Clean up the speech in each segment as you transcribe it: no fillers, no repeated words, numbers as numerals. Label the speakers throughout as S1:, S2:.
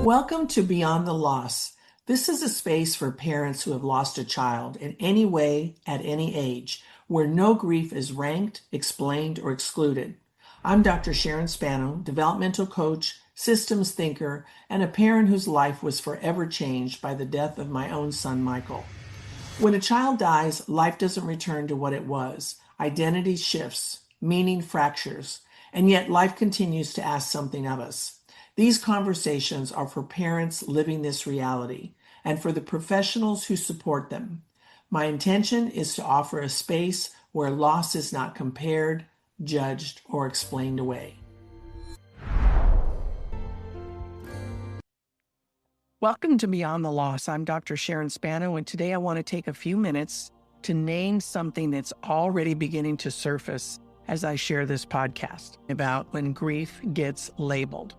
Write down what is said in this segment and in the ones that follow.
S1: Welcome to Beyond the Loss. This is a space for parents who have lost a child in any way, at any age, where no grief is ranked, explained, or excluded. I'm Dr. Sharon Spano, developmental coach, systems thinker, and a parent whose life was forever changed by the death of my own son, Michael. When a child dies, life doesn't return to what it was. Identity shifts, meaning fractures, and yet life continues to ask something of us. These conversations are for parents living this reality and for the professionals who support them. My intention is to offer a space where loss is not compared, judged, or explained away.
S2: Welcome to Beyond the Loss. I'm Dr. Sharon Spano, and today I want to take a few minutes to name something that's already beginning to surface as I share this podcast about when grief gets labeled.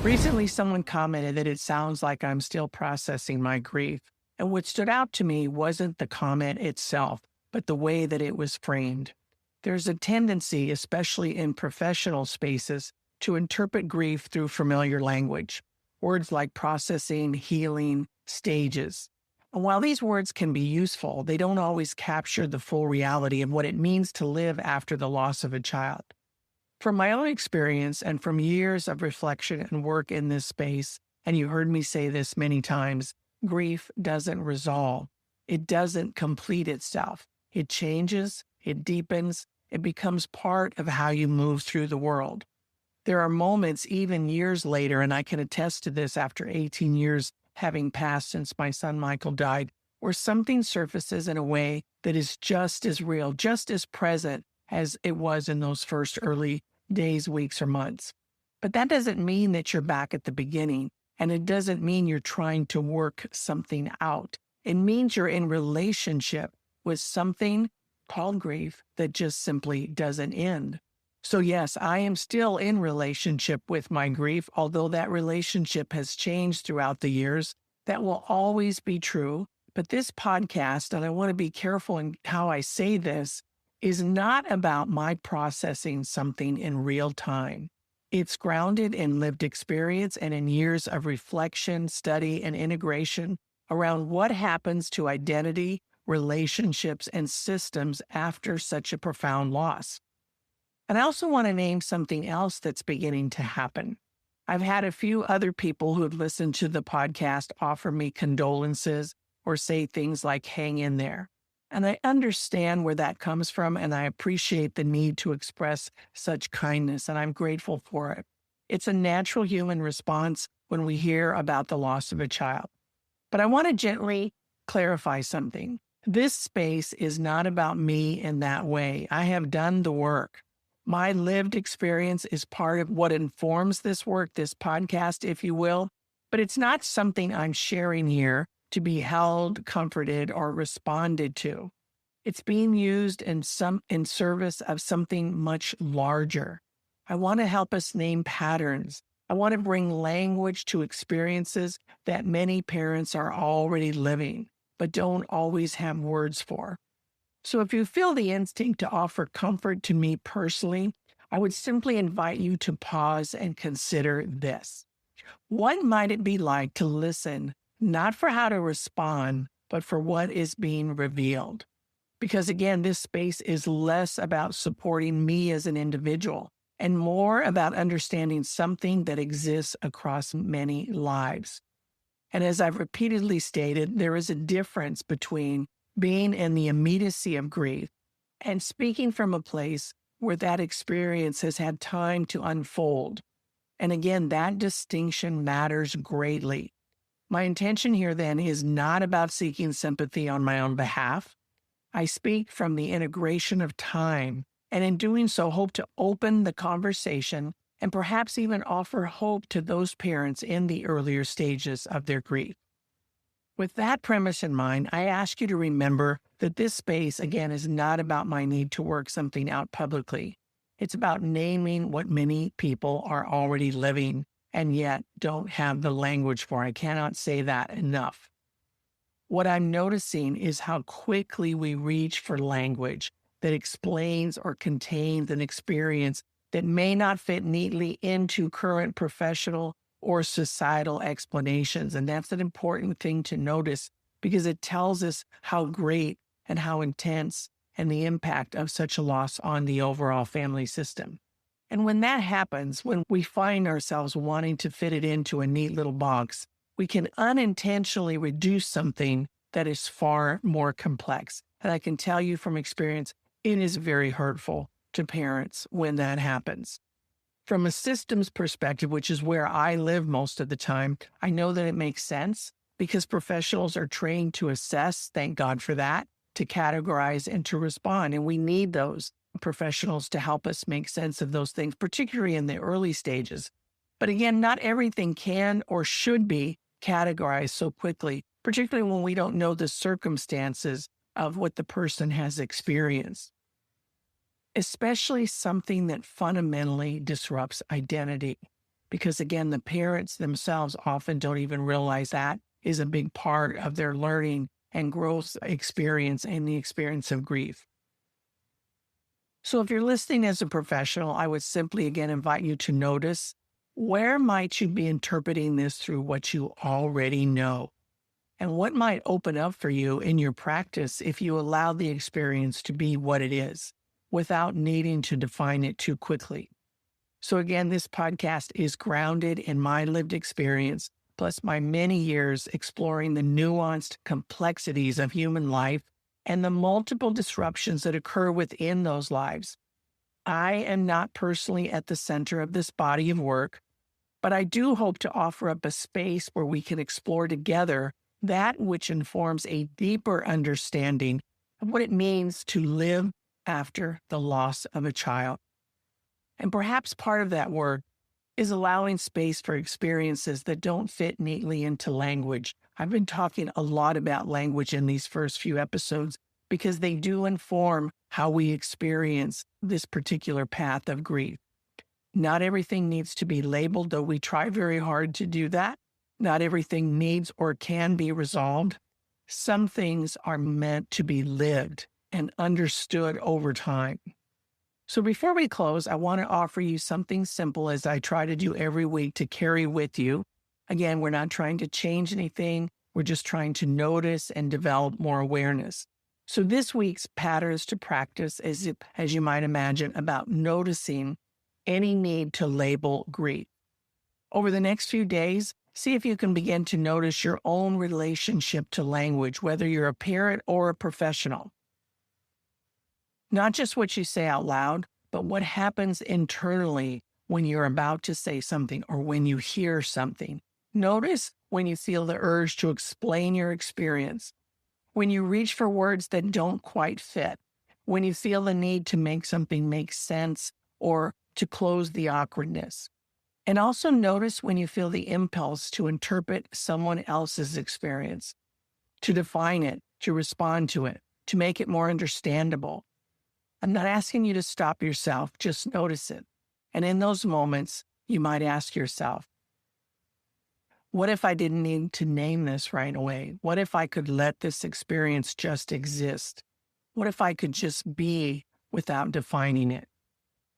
S2: Recently, someone commented that it sounds like I'm still processing my grief, and what stood out to me wasn't the comment itself, but the way that it was framed. There's a tendency, especially in professional spaces, to interpret grief through familiar language. Words like processing, healing, stages. And while these words can be useful, they don't always capture the full reality of what it means to live after the loss of a child. From my own experience and from years of reflection and work in this space, and you heard me say this many times, grief doesn't resolve. It doesn't complete itself. It changes, it deepens, it becomes part of how you move through the world. There are moments, even years later, and I can attest to this after 18 years having passed since my son Michael died, where something surfaces in a way that is just as real, just as present as it was in those first early days, weeks, or months. But that doesn't mean that you're back at the beginning, and it doesn't mean you're trying to work something out. It means you're in relationship with something called grief that just simply doesn't end. So yes, I am still in relationship with my grief, although that relationship has changed throughout the years. That will always be true. But this podcast, and I want to be careful in how I say this, is not about my processing something in real time. It's grounded in lived experience and in years of reflection, study, and integration around what happens to identity, relationships, and systems after such a profound loss. And I also want to name something else that's beginning to happen. I've had a few other people who have listened to the podcast offer me condolences or say things like, hang in there. And I understand where that comes from, and I appreciate the need to express such kindness, and I'm grateful for it. It's a natural human response when we hear about the loss of a child. But I want to gently clarify something. This space is not about me in that way. I have done the work. My lived experience is part of what informs this work, this podcast, if you will, but it's not something I'm sharing here to be held, comforted, or responded to. It's being used in service of something much larger. I want to help us name patterns. I want to bring language to experiences that many parents are already living, but don't always have words for. So if you feel the instinct to offer comfort to me personally, I would simply invite you to pause and consider this. What might it be like to listen, not for how to respond, but for what is being revealed? Because again, this space is less about supporting me as an individual and more about understanding something that exists across many lives. And as I've repeatedly stated, there is a difference between being in the immediacy of grief and speaking from a place where that experience has had time to unfold. And again, that distinction matters greatly. My intention here then is not about seeking sympathy on my own behalf. I speak from the integration of time, and in doing so, hope to open the conversation and perhaps even offer hope to those parents in the earlier stages of their grief. With that premise in mind, I ask you to remember that this space, again, is not about my need to work something out publicly. It's about naming what many people are already living and yet don't have the language for. I cannot say that enough. What I'm noticing is how quickly we reach for language that explains or contains an experience that may not fit neatly into current professional or societal explanations. And that's an important thing to notice because it tells us how great and how intense and the impact of such a loss on the overall family system. And when that happens, when we find ourselves wanting to fit it into a neat little box, we can unintentionally reduce something that is far more complex. And I can tell you from experience, it is very hurtful to parents when that happens. From a systems perspective, which is where I live most of the time, I know that it makes sense because professionals are trained to assess, thank God for that, to categorize and to respond. And we need those professionals to help us make sense of those things, particularly in the early stages. But again, not everything can or should be categorized so quickly, particularly when we don't know the circumstances of what the person has experienced. Especially something that fundamentally disrupts identity. Because again, the parents themselves often don't even realize that is a big part of their learning and growth experience and the experience of grief. So if you're listening as a professional, I would simply again invite you to notice, where might you be interpreting this through what you already know? And what might open up for you in your practice if you allow the experience to be what it is, without needing to define it too quickly. So again, this podcast is grounded in my lived experience, plus my many years exploring the nuanced complexities of human life and the multiple disruptions that occur within those lives. I am not personally at the center of this body of work, but I do hope to offer up a space where we can explore together that which informs a deeper understanding of what it means to live after the loss of a child. And perhaps part of that work is allowing space for experiences that don't fit neatly into language. I've been talking a lot about language in these first few episodes because they do inform how we experience this particular path of grief. Not everything needs to be labeled, though we try very hard to do that. Not everything needs or can be resolved. Some things are meant to be lived and understood over time. So before we close, I want to offer you something simple as I try to do every week to carry with you. Again, we're not trying to change anything. We're just trying to notice and develop more awareness. So this week's patterns to practice is, as you might imagine, about noticing any need to label grief. Over the next few days, see if you can begin to notice your own relationship to language, whether you're a parent or a professional. Not just what you say out loud, but what happens internally when you're about to say something or when you hear something. Notice when you feel the urge to explain your experience, when you reach for words that don't quite fit, when you feel the need to make something make sense or to close the awkwardness. And also notice when you feel the impulse to interpret someone else's experience, to define it, to respond to it, to make it more understandable. I'm not asking you to stop yourself, just notice it. And in those moments, you might ask yourself, what if I didn't need to name this right away? What if I could let this experience just exist? What if I could just be without defining it?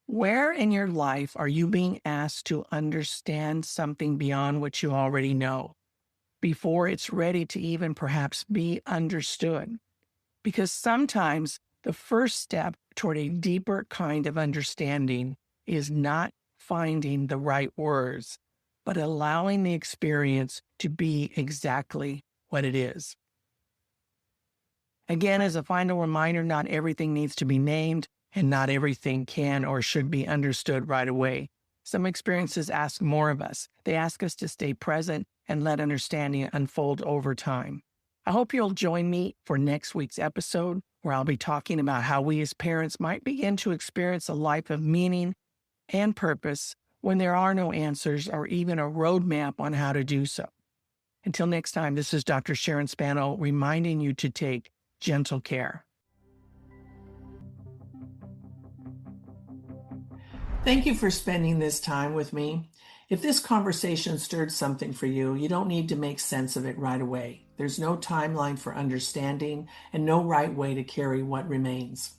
S2: Where in your life are you being asked to understand something beyond what you already know, before it's ready to even perhaps be understood? Because sometimes the first step toward a deeper kind of understanding is not finding the right words, but allowing the experience to be exactly what it is. Again, as a final reminder, not everything needs to be named, and not everything can or should be understood right away. Some experiences ask more of us. They ask us to stay present and let understanding unfold over time. I hope you'll join me for next week's episode, where I'll be talking about how we as parents might begin to experience a life of meaning and purpose when there are no answers or even a roadmap on how to do so. Until next time, this is Dr. Sharon Spano reminding you to take gentle care.
S1: Thank you for spending this time with me. If this conversation stirred something for you, you don't need to make sense of it right away. There's no timeline for understanding and no right way to carry what remains.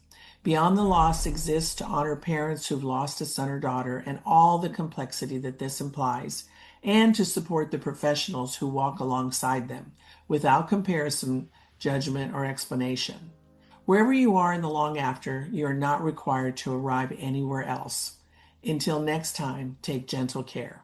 S1: Beyond the Loss exists to honor parents who've lost a son or daughter and all the complexity that this implies, and to support the professionals who walk alongside them without comparison, judgment, or explanation. Wherever you are in the long after, you are not required to arrive anywhere else. Until next time, take gentle care.